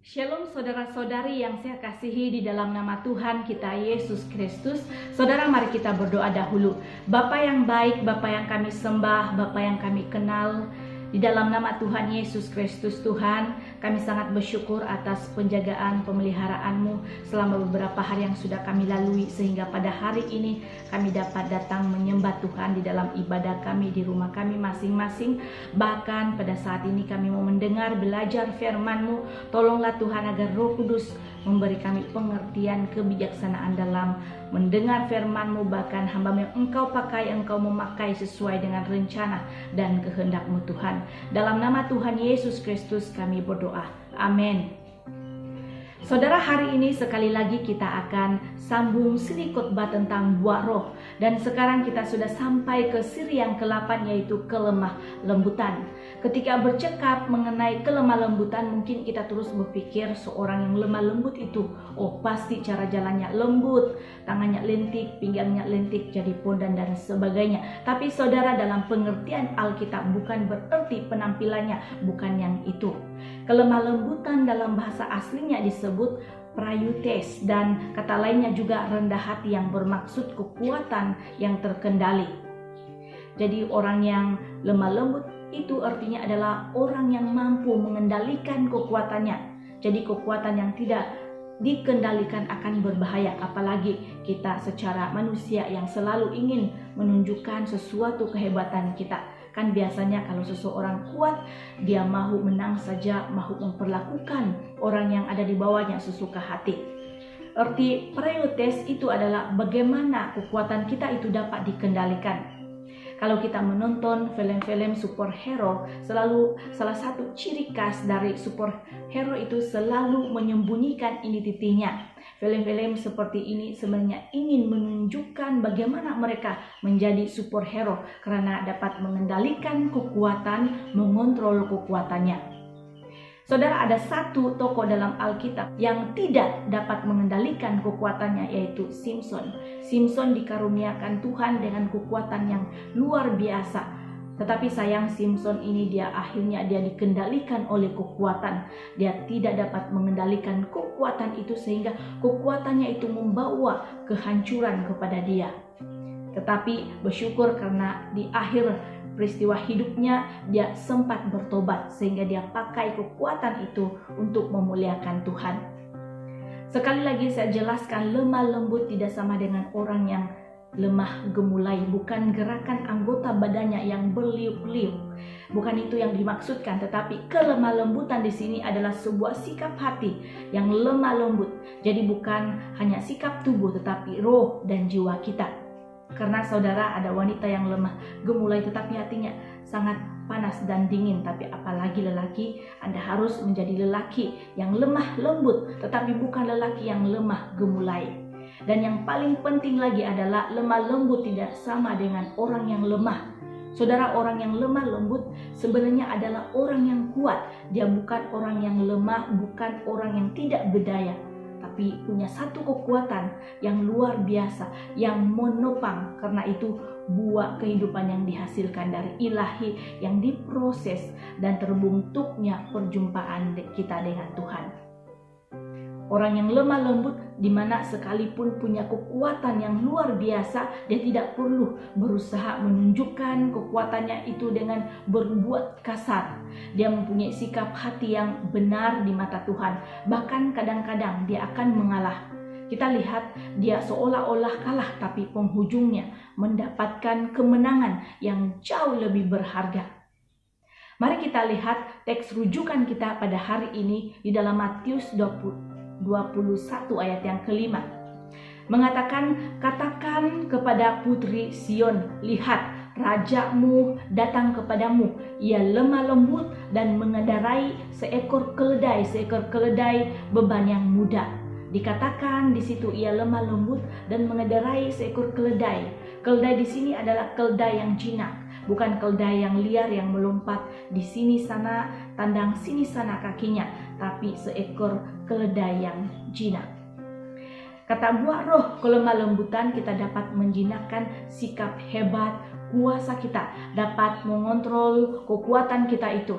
Shalom saudara-saudari yang saya kasihi di dalam nama Tuhan kita Yesus Kristus. Saudara, mari kita berdoa dahulu. Bapa yang baik, Bapa yang kami sembah, Bapa yang kami kenal, di dalam nama Tuhan Yesus Kristus Tuhan, kami sangat bersyukur atas penjagaan pemeliharaan-Mu selama beberapa hari yang sudah kami lalui, sehingga pada hari ini kami dapat datang menyembah Tuhan di dalam ibadah kami di rumah kami masing-masing. Bahkan pada saat ini kami mau mendengar, belajar firman-Mu. Tolonglah Tuhan agar Roh Kudus memberi kami pengertian, kebijaksanaan dalam mendengar firman-Mu. Bahkan hamba-Mu yang Engkau pakai, Engkau memakai sesuai dengan rencana dan kehendak-Mu Tuhan. Dalam nama Tuhan Yesus Kristus kami berdoa. Amin. Saudara, hari ini sekali lagi kita akan sambung siri khotbah tentang buah roh. Dan sekarang kita sudah sampai ke siri yang ke-8, yaitu kelemah lembutan. Ketika bercakap mengenai kelemah lembutan, mungkin kita terus berpikir seorang yang lemah lembut itu, oh pasti cara jalannya lembut, tangannya lentik, pinggangnya lentik, jadi pondan dan sebagainya. Tapi saudara, dalam pengertian Alkitab bukan berarti penampilannya bukan yang itu. Kelemah lembutan dalam bahasa aslinya disebut prayutes, dan kata lainnya juga rendah hati yang bermaksud kekuatan yang terkendali. Jadi orang yang lemah lembut itu artinya adalah orang yang mampu mengendalikan kekuatannya. Jadi kekuatan yang tidak dikendalikan akan berbahaya, apalagi kita secara manusia yang selalu ingin menunjukkan sesuatu kehebatan kita. Kan biasanya kalau seseorang kuat, dia mahu menang saja, mahu memperlakukan orang yang ada di bawahnya sesuka hati. Arti prayutes itu adalah bagaimana kekuatan kita itu dapat dikendalikan. Kalau kita menonton film-film superhero, selalu salah satu ciri khas dari superhero itu selalu menyembunyikan identitinya. Film-film seperti ini sebenarnya ingin menunjukkan bagaimana mereka menjadi superhero karena dapat mengendalikan kekuatan, mengontrol kekuatannya. Saudara, ada satu tokoh dalam Alkitab yang tidak dapat mengendalikan kekuatannya, yaitu Simson. Simson dikaruniakan Tuhan dengan kekuatan yang luar biasa. Tetapi sayang, Simson ini akhirnya dikendalikan oleh kekuatan. Dia tidak dapat mengendalikan kekuatan itu sehingga kekuatannya itu membawa kehancuran kepada dia. Tetapi bersyukur karena di akhir peristiwa hidupnya dia sempat bertobat sehingga dia pakai kekuatan itu untuk memuliakan Tuhan. Sekali lagi saya jelaskan, lemah lembut tidak sama dengan orang yang lemah gemulai, bukan gerakan anggota badannya yang berliuk-liuk. Bukan itu yang dimaksudkan, tetapi kelemah lembutan di sini adalah sebuah sikap hati yang lemah lembut. Jadi bukan hanya sikap tubuh tetapi roh dan jiwa kita. Karena saudara, ada wanita yang lemah gemulai tetapi hatinya sangat panas dan dingin. Tapi apalagi lelaki, Anda harus menjadi lelaki yang lemah lembut tetapi bukan lelaki yang lemah gemulai. Dan yang paling penting lagi adalah lemah lembut tidak sama dengan orang yang lemah. Saudara, orang yang lemah lembut sebenarnya adalah orang yang kuat. Dia bukan orang yang lemah, bukan orang yang tidak berdaya, tapi punya satu kekuatan yang luar biasa, yang menopang. Karena itu buah kehidupan yang dihasilkan dari ilahi yang diproses dan terbentuknya perjumpaan kita dengan Tuhan. Orang yang lemah lembut di mana sekalipun punya kekuatan yang luar biasa, dia tidak perlu berusaha menunjukkan kekuatannya itu dengan berbuat kasar. Dia mempunyai sikap hati yang benar di mata Tuhan. Bahkan kadang-kadang dia akan mengalah. Kita lihat dia seolah-olah kalah, tapi penghujungnya mendapatkan kemenangan yang jauh lebih berharga. Mari kita lihat teks rujukan kita pada hari ini di dalam Matius 21 ayat yang ke-5. Mengatakan, katakan kepada putri Sion, lihat rajamu datang kepadamu, ia lemah lembut dan mengendarai seekor keledai beban yang mudah. Dikatakan di situ ia lemah lembut dan mengendarai seekor keledai. Keledai di sini adalah keledai yang jinak, bukan keledai yang liar yang melompat di sini sana, tandang sini sana kakinya, tapi seekor keledai yang jinak. Kata buah roh kelemah lembutan, kita dapat menjinakkan sikap hebat, kuasa kita, dapat mengontrol kekuatan kita itu.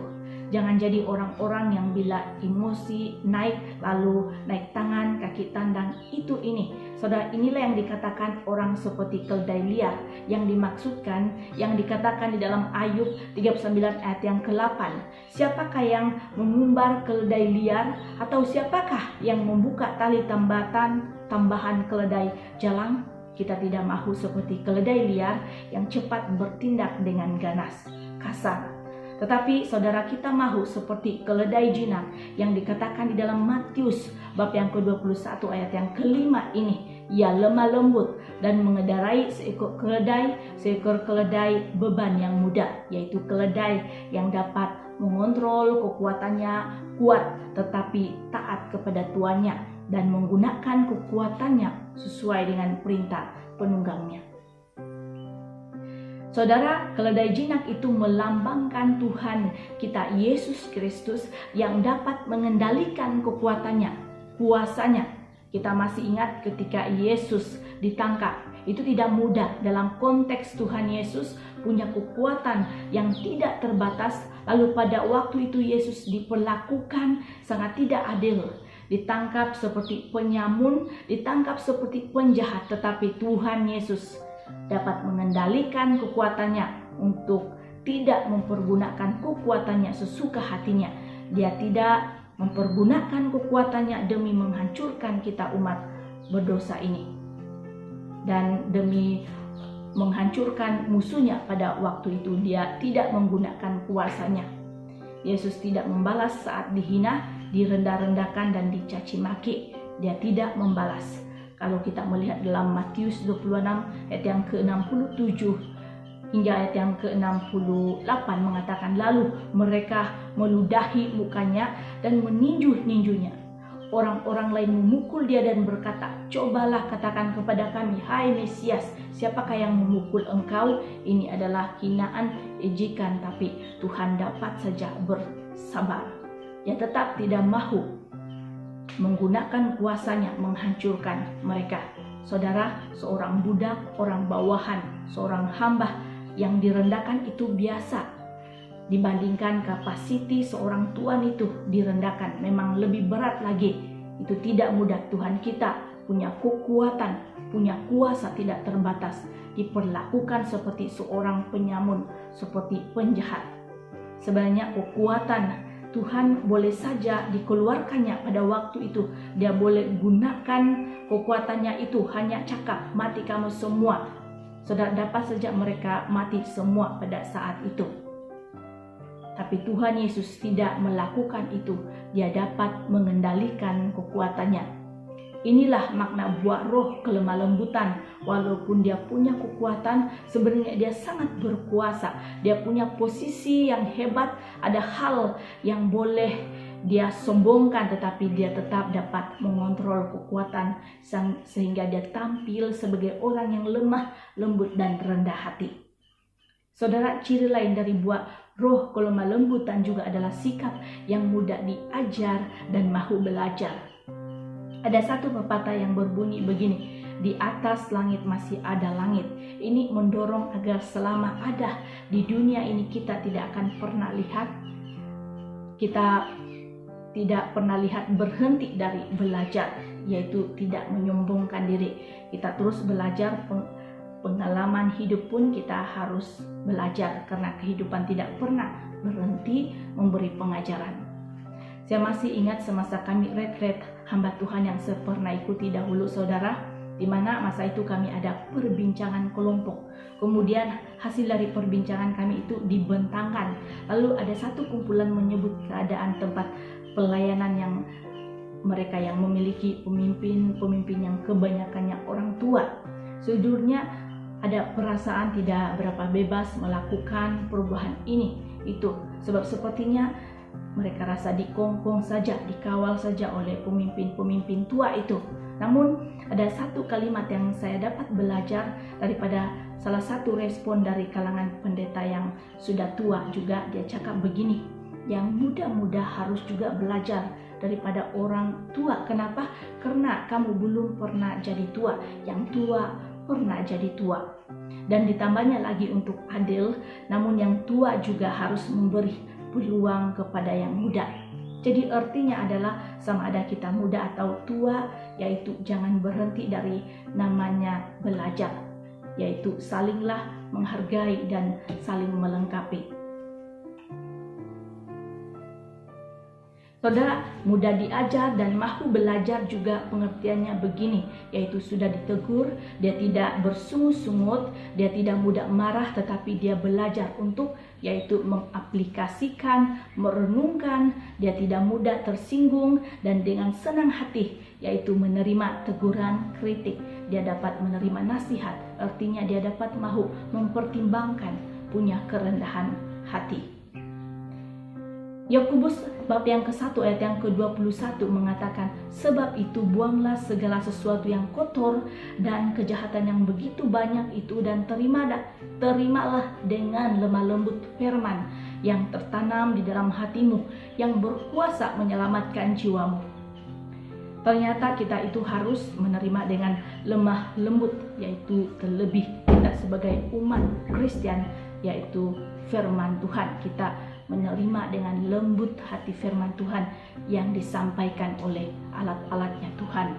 Jangan jadi orang-orang yang bila emosi naik lalu naik tangan, kaki tandang, itu ini. Saudara, inilah yang dikatakan orang seperti keledai liar. Yang dimaksudkan, yang dikatakan di dalam Ayub 39 ayat yang ke-8. Siapakah yang mengumbar keledai liar, atau siapakah yang membuka tali tambahan keledai jalang? Kita tidak mahu seperti keledai liar yang cepat bertindak dengan ganas, kasar. Tetapi saudara, kita mahu seperti keledai jinak yang dikatakan di dalam Matius bab yang ke-21 ayat yang ke-5 ini. Ia lemah lembut dan mengendarai seekor keledai beban yang mudah, yaitu keledai yang dapat mengontrol kekuatannya kuat tetapi taat kepada tuannya dan menggunakan kekuatannya sesuai dengan perintah penunggangnya. Saudara, keledai jinak itu melambangkan Tuhan kita Yesus Kristus yang dapat mengendalikan kekuatannya, kuasanya. Kita masih ingat ketika Yesus ditangkap, itu tidak mudah. Dalam konteks Tuhan Yesus punya kekuatan yang tidak terbatas, lalu pada waktu itu Yesus diperlakukan sangat tidak adil. Ditangkap seperti penyamun, ditangkap seperti penjahat, tetapi Tuhan Yesus dapat mengendalikan kekuatannya untuk tidak mempergunakan kekuatannya sesuka hatinya. Dia tidak mempergunakan kekuatannya demi menghancurkan kita umat berdosa ini dan demi menghancurkan musuhnya. Pada waktu itu dia tidak menggunakan kuasanya. Yesus tidak membalas saat dihina, direndah-rendahkan dan dicaci maki. Dia tidak membalas. Kalau kita melihat dalam Matius 26 ayat yang ke-67 hingga ayat yang ke-68 mengatakan, lalu mereka meludahi mukanya dan meninju-ninjunya. Orang-orang lain memukul dia dan berkata, cobalah katakan kepada kami, hai Mesias, siapakah yang memukul engkau? Ini adalah hinaan, ejekan, tapi Tuhan dapat saja bersabar. Dia tetap tidak mahu menggunakan kuasanya menghancurkan mereka. Saudara, seorang budak, orang bawahan, seorang hamba yang direndahkan itu biasa dibandingkan kapasiti seorang tuan itu direndahkan. Memang lebih berat lagi. Itu tidak mudah. Tuhan kita punya kekuatan, punya kuasa tidak terbatas, diperlakukan seperti seorang penyamun, seperti penjahat. Sebenarnya kekuatan Tuhan boleh saja dikeluarkannya pada waktu itu. Dia boleh gunakan kekuatannya itu, hanya cakap, mati kamu semua. Saudara, dapat saja mereka mati semua pada saat itu. Tapi Tuhan Yesus tidak melakukan itu. Dia dapat mengendalikan kekuatannya. Inilah makna buah roh kelemah lembutan. Walaupun dia punya kekuatan, sebenarnya dia sangat berkuasa. Dia punya posisi yang hebat. Ada hal yang boleh dia sombongkan, tetapi dia tetap dapat mengontrol kekuatan sehingga dia tampil sebagai orang yang lemah, lembut, dan rendah hati. Saudara, ciri lain dari buah roh kelemah lembutan juga adalah sikap yang mudah diajar dan mahu belajar. Ada satu pepatah yang berbunyi begini, di atas langit masih ada langit. Ini mendorong agar selama ada di dunia ini kita tidak akan pernah lihat, kita tidak pernah lihat berhenti dari belajar, yaitu tidak menyombongkan diri. Kita terus belajar, pengalaman hidup pun kita harus belajar, karena kehidupan tidak pernah berhenti memberi pengajaran. Saya masih ingat semasa kami retret hamba Tuhan yang saya pernah ikuti dahulu, saudara, di mana masa itu kami ada perbincangan kelompok. Kemudian hasil dari perbincangan kami itu dibentangkan. Lalu ada satu kumpulan menyebut keadaan tempat pelayanan yang mereka yang memiliki pemimpin yang kebanyakannya orang tua. Sejujurnya ada perasaan tidak berapa bebas melakukan perubahan ini itu, sebab sepertinya mereka rasa dikongkong saja, dikawal saja oleh pemimpin-pemimpin tua itu. Namun ada satu kalimat yang saya dapat belajar daripada salah satu respon dari kalangan pendeta yang sudah tua juga. Dia cakap begini, yang muda-muda harus juga belajar daripada orang tua. Kenapa? Karena kamu belum pernah jadi tua, yang tua pernah jadi tua. Dan ditambahnya lagi untuk adil, namun yang tua juga harus memberi peluang kepada yang muda. Jadi artinya adalah sama ada kita muda atau tua, yaitu jangan berhenti dari namanya belajar, yaitu salinglah menghargai dan saling melengkapi. Saudara, mudah diajar dan mahu belajar juga pengertiannya begini, yaitu sudah ditegur, dia tidak bersungut-sungut, dia tidak mudah marah, tetapi dia belajar untuk, yaitu mengaplikasikan, merenungkan, dia tidak mudah tersinggung, dan dengan senang hati, yaitu menerima teguran, kritik, dia dapat menerima nasihat, artinya dia dapat mahu mempertimbangkan, punya kerendahan hati. Yakobus bab yang ke-1 ayat yang ke-21 mengatakan, sebab itu buanglah segala sesuatu yang kotor dan kejahatan yang begitu banyak itu, dan terimalah dengan lemah lembut firman yang tertanam di dalam hatimu, yang berkuasa menyelamatkan jiwamu. Ternyata kita itu harus menerima dengan lemah lembut, yaitu terlebih kita sebagai umat Kristen, yaitu firman Tuhan. Kita menerima dengan lembut hati firman Tuhan yang disampaikan oleh alat-alatnya Tuhan.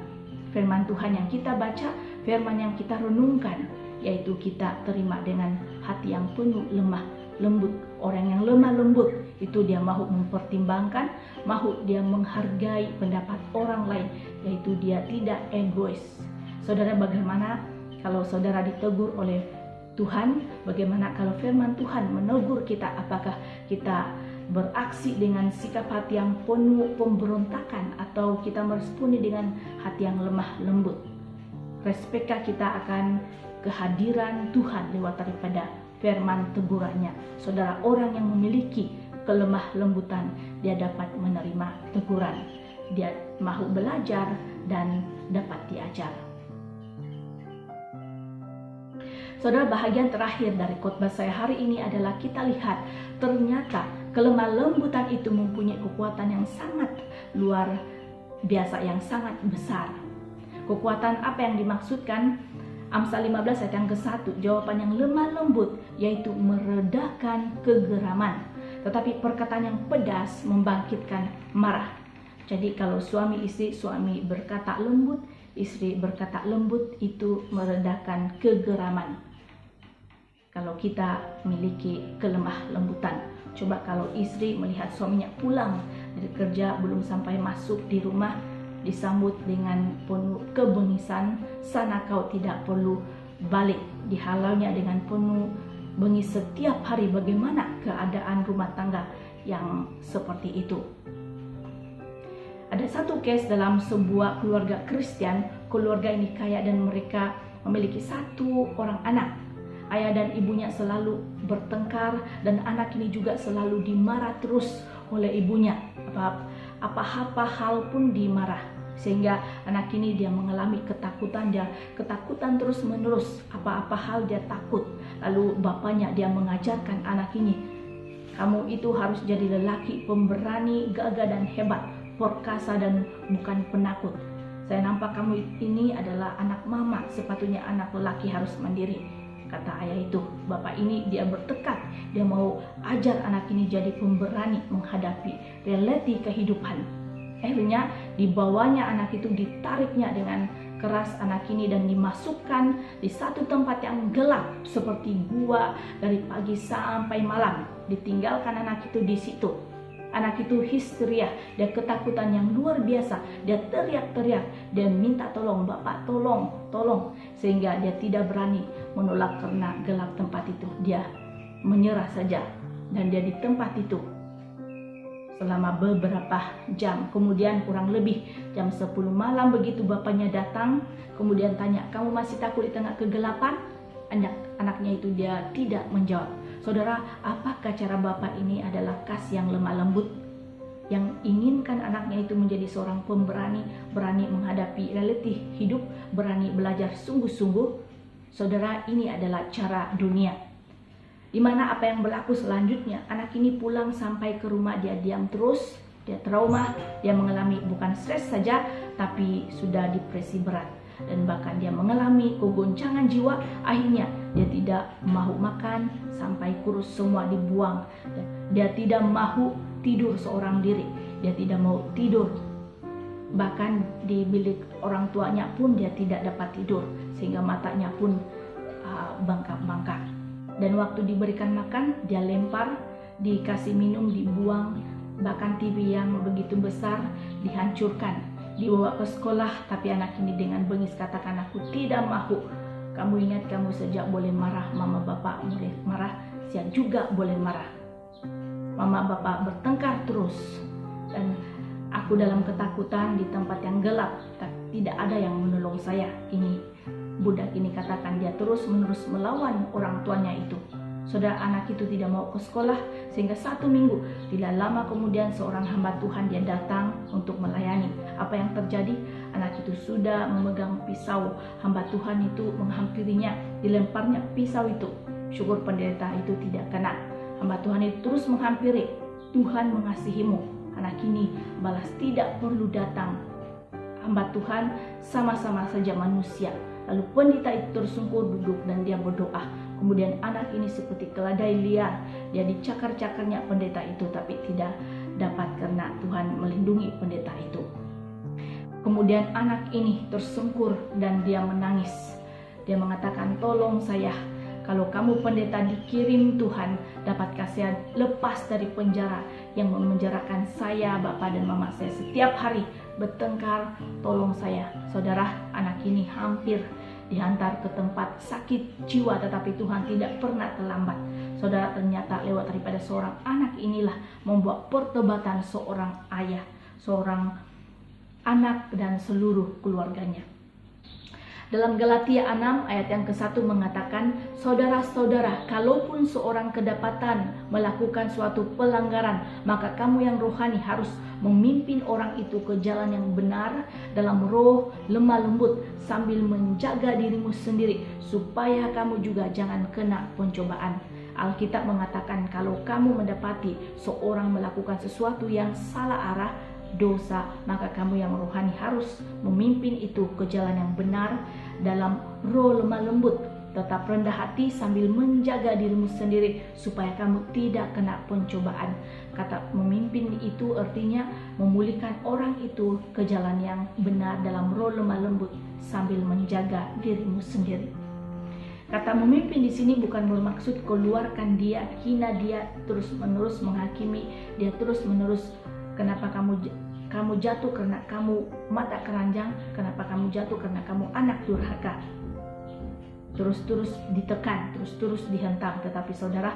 Firman Tuhan yang kita baca, firman yang kita renungkan, yaitu kita terima dengan hati yang penuh lemah lembut. Orang yang lemah lembut itu dia mahu mempertimbangkan, mahu dia menghargai pendapat orang lain, yaitu dia tidak egois. Saudara, bagaimana kalau saudara ditegur oleh Tuhan, bagaimana kalau firman Tuhan menegur kita? Apakah kita beraksi dengan sikap hati yang penuh pemberontakan, atau kita meresponi dengan hati yang lemah lembut? Respekkah kita akan kehadiran Tuhan lewat daripada firman tegurannya? Saudara, orang yang memiliki kelemah lembutan, dia dapat menerima teguran, dia mahu belajar dan dapat diajar. Saudara, bahagian terakhir dari khotbah saya hari ini adalah kita lihat ternyata kelemah lembutan itu mempunyai kekuatan yang sangat luar biasa, yang sangat besar. Kekuatan apa yang dimaksudkan? Amsal 15 ayat yang ke-1, jawaban yang lemah lembut yaitu meredakan kegeraman, tetapi perkataan yang pedas membangkitkan marah. Jadi kalau suami istri, suami berkata lembut, istri berkata lembut, itu meredakan kegeraman. Kalau kita memiliki kelemah lembutan, coba kalau istri melihat suaminya pulang dari kerja belum sampai masuk di rumah, disambut dengan penuh kebengisan, sana kau tidak perlu balik, dihalaunya dengan penuh bengis setiap hari. Bagaimana keadaan rumah tangga yang seperti itu? Ada satu case dalam sebuah keluarga Kristen. Keluarga ini kaya dan mereka memiliki satu orang anak. Ayah dan ibunya selalu bertengkar, dan anak ini juga selalu dimarah terus oleh ibunya. Apa-apa hal pun dimarah, sehingga anak ini dia mengalami ketakutan, dia ketakutan terus menerus, apa-apa hal dia takut. Lalu bapaknya dia mengajarkan anak ini, kamu itu harus jadi lelaki pemberani, gagah dan hebat, perkasa dan bukan penakut. Saya nampak kamu ini adalah anak mama, sepatutnya anak lelaki harus mandiri, kata ayah itu. Bapak ini dia bertekad, dia mau ajar anak ini jadi pemberani menghadapi realiti kehidupan. Akhirnya dibawanya anak itu, ditariknya dengan keras anak ini dan dimasukkan di satu tempat yang gelap seperti gua dari pagi sampai malam. Ditinggalkan anak itu di situ. Anak itu histeria, dia ketakutan yang luar biasa, dia teriak-teriak, dia minta tolong, bapak tolong, tolong, sehingga dia tidak berani menolak karena gelap tempat itu. Dia menyerah saja, dan dia di tempat itu selama beberapa jam. Kemudian kurang lebih jam 10 malam begitu bapaknya datang, kemudian tanya, kamu masih takut di tengah kegelapan? Anaknya itu dia tidak menjawab. Saudara, apakah cara bapak ini adalah kasih yang lemah lembut, yang inginkan anaknya itu menjadi seorang pemberani, berani menghadapi realiti hidup, berani belajar sungguh-sungguh? Saudara, ini adalah cara dunia, di mana apa yang berlaku selanjutnya, anak ini pulang sampai ke rumah, dia diam terus, dia trauma, dia mengalami bukan stres saja, tapi sudah depresi berat, dan bahkan dia mengalami kegoncangan jiwa. Akhirnya dia tidak mau makan, sampai kurus semua dibuang, dan Dia tidak mau tidur seorang diri. Dia tidak mau tidur. Bahkan di bilik orang tuanya pun dia tidak dapat tidur, sehingga matanya pun bengkak-bengkak. Dan waktu diberikan makan, dia lempar, dikasih minum, dibuang. Bahkan TV yang begitu besar dihancurkan, dibawa ke sekolah. Tapi anak ini dengan bengis katakan, aku tidak mau. Kamu ingat, kamu sejak boleh marah, mama bapak boleh marah, saya juga boleh marah. Mama bapak bertengkar terus, dan aku dalam ketakutan di tempat yang gelap, tidak ada yang menolong saya. Ini budak ini katakan, dia terus menerus melawan orang tuanya itu. Saudara, anak itu tidak mau ke sekolah, sehingga 1 minggu tidak lama kemudian seorang hamba Tuhan dia datang untuk melayani. Apa yang terjadi? Anak itu sudah memegang pisau. Hamba Tuhan itu menghampirinya, dilemparnya pisau itu. Syukur pendeta itu tidak kena. Hamba Tuhan itu terus menghampiri. Tuhan mengasihimu. Anak ini balas, tidak perlu datang. Hamba Tuhan sama-sama saja manusia. Lalu pendeta itu tersungkur duduk dan dia berdoa. Kemudian anak ini seperti keledai liar. Dia dicakar-cakarnya pendeta itu, tapi tidak dapat karena Tuhan melindungi pendeta itu. Kemudian anak ini tersungkur dan dia menangis. Dia mengatakan, tolong saya. Kalau kamu pendeta dikirim Tuhan, dapatkah saya lepas dari penjara yang memenjarakan saya, bapak dan mama saya setiap hari bertengkar, tolong saya. Saudara, anak ini hampir dihantar ke tempat sakit jiwa, tetapi Tuhan tidak pernah terlambat. Saudara, ternyata lewat daripada seorang anak inilah membuat pertobatan seorang ayah, seorang anak dan seluruh keluarganya. Dalam Galatia 6 ayat yang ke-1 mengatakan, saudara-saudara, kalaupun seorang kedapatan melakukan suatu pelanggaran, maka kamu yang rohani harus memimpin orang itu ke jalan yang benar dalam roh lemah lembut, sambil menjaga dirimu sendiri supaya kamu juga jangan kena pencobaan. Alkitab mengatakan kalau kamu mendapati seorang melakukan sesuatu yang salah arah, dosa, maka kamu yang rohani harus memimpin itu ke jalan yang benar dalam roh lemah lembut, tetap rendah hati sambil menjaga dirimu sendiri supaya kamu tidak kena pencobaan. Kata memimpin itu artinya memulihkan orang itu ke jalan yang benar dalam roh lemah lembut sambil menjaga dirimu sendiri. Kata memimpin di sini bukan bermaksud keluarkan dia, hina dia, terus menerus menghakimi dia, terus menerus kenapa kamu jatuh karena kamu mata keranjang, kenapa kamu jatuh karena kamu anak durhaka. Terus-terus ditekan, terus-terus dihentam. Tetapi saudara,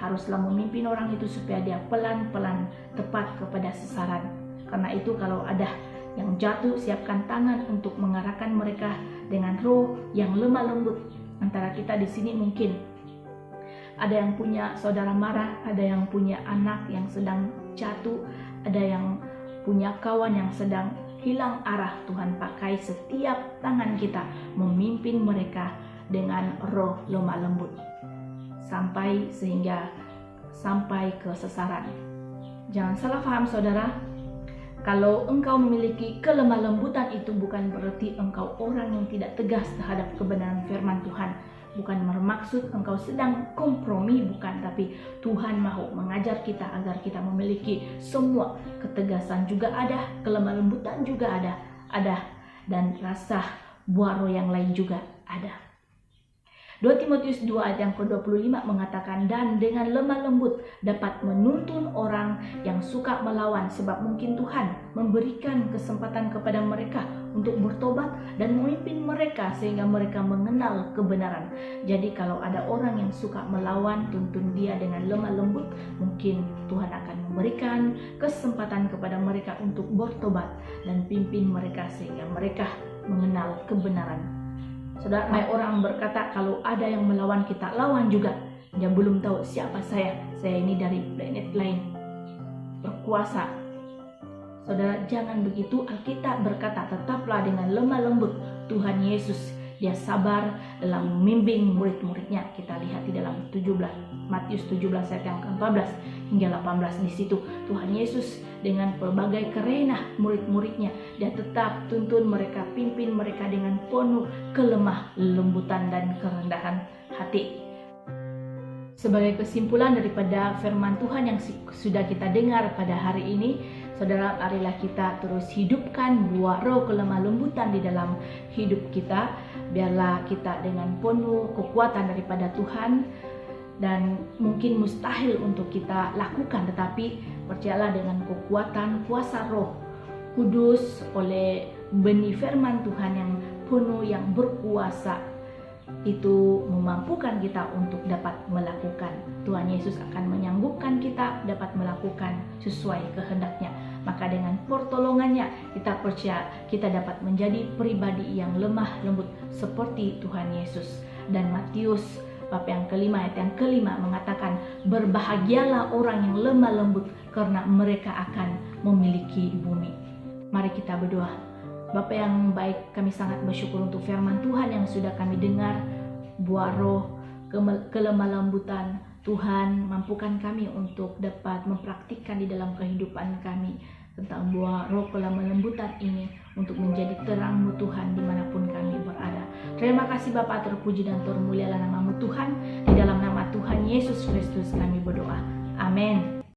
haruslah memimpin orang itu supaya dia pelan-pelan tepat kepada sasaran. Karena itu kalau ada yang jatuh, siapkan tangan untuk mengarahkan mereka dengan roh yang lemah lembut. Antara kita di sini mungkin ada yang punya saudara marah, ada yang punya anak yang sedang jatuh, ada yang punya kawan yang sedang hilang arah. Tuhan pakai setiap tangan kita memimpin mereka dengan roh lemah lembut sampai ke sasaran. Jangan salah paham saudara, kalau engkau memiliki kelemah lembutan itu bukan berarti engkau orang yang tidak tegas terhadap kebenaran firman Tuhan. Bukan bermaksud engkau sedang kompromi, bukan, tapi Tuhan mau mengajar kita agar kita memiliki semua ketegasan juga ada, kelemah lembutan juga ada, dan rasa buah roh yang lain juga ada. 2 Timotius 2 ayat yang ke-25 mengatakan, dan dengan lemah lembut dapat menuntun orang yang suka melawan, sebab mungkin Tuhan memberikan kesempatan kepada mereka untuk bertobat dan memimpin mereka sehingga mereka mengenal kebenaran. Jadi kalau ada orang yang suka melawan, tuntun dia dengan lemah lembut, mungkin Tuhan akan memberikan kesempatan kepada mereka untuk bertobat dan pimpin mereka sehingga mereka mengenal kebenaran. Saudara, orang berkata kalau ada yang melawan kita, lawan juga. Dia belum tahu siapa saya ini dari planet lain, berkuasa. Saudara, jangan begitu. Alkitab berkata, tetaplah dengan lemah lembut. Tuhan Yesus, dia sabar dalam membimbing murid-muridnya. Kita lihat di dalam Matius 17 ayat yang ke-14 hingga 18. Di situ Tuhan Yesus dengan berbagai kerenah murid-muridnya, dia tetap tuntun mereka, pimpin mereka dengan penuh kelemah lembutan dan kerendahan hati. Sebagai kesimpulan daripada firman Tuhan yang sudah kita dengar pada hari ini, saudara, marilah kita terus hidupkan buah roh kelemah lembutan di dalam hidup kita. Biarlah kita dengan penuh kekuatan daripada Tuhan, dan mungkin mustahil untuk kita lakukan, tetapi percayalah dengan kekuatan kuasa roh kudus oleh benih firman Tuhan yang penuh, yang berkuasa, itu memampukan kita untuk dapat melakukan. Tuhan Yesus akan menyanggupkan kita dapat melakukan sesuai kehendaknya. Maka dengan pertolongannya kita percaya kita dapat menjadi pribadi yang lemah lembut seperti Tuhan Yesus. Dan Matius bab yang kelima ayat yang kelima mengatakan, berbahagialah orang yang lemah lembut karena mereka akan memiliki bumi. Mari kita berdoa. Bapa yang baik, kami sangat bersyukur untuk firman Tuhan yang sudah kami dengar. Buah roh kelemah lembutan, Tuhan mampukan kami untuk dapat mempraktikkan di dalam kehidupan kami tentang buah roh kelemah lembutan ini untuk menjadi terang-Mu Tuhan dimanapun kami berada. Terima kasih Bapa, terpuji dan termulialah nama-Mu Tuhan. Di dalam nama Tuhan Yesus Kristus kami berdoa. Amin.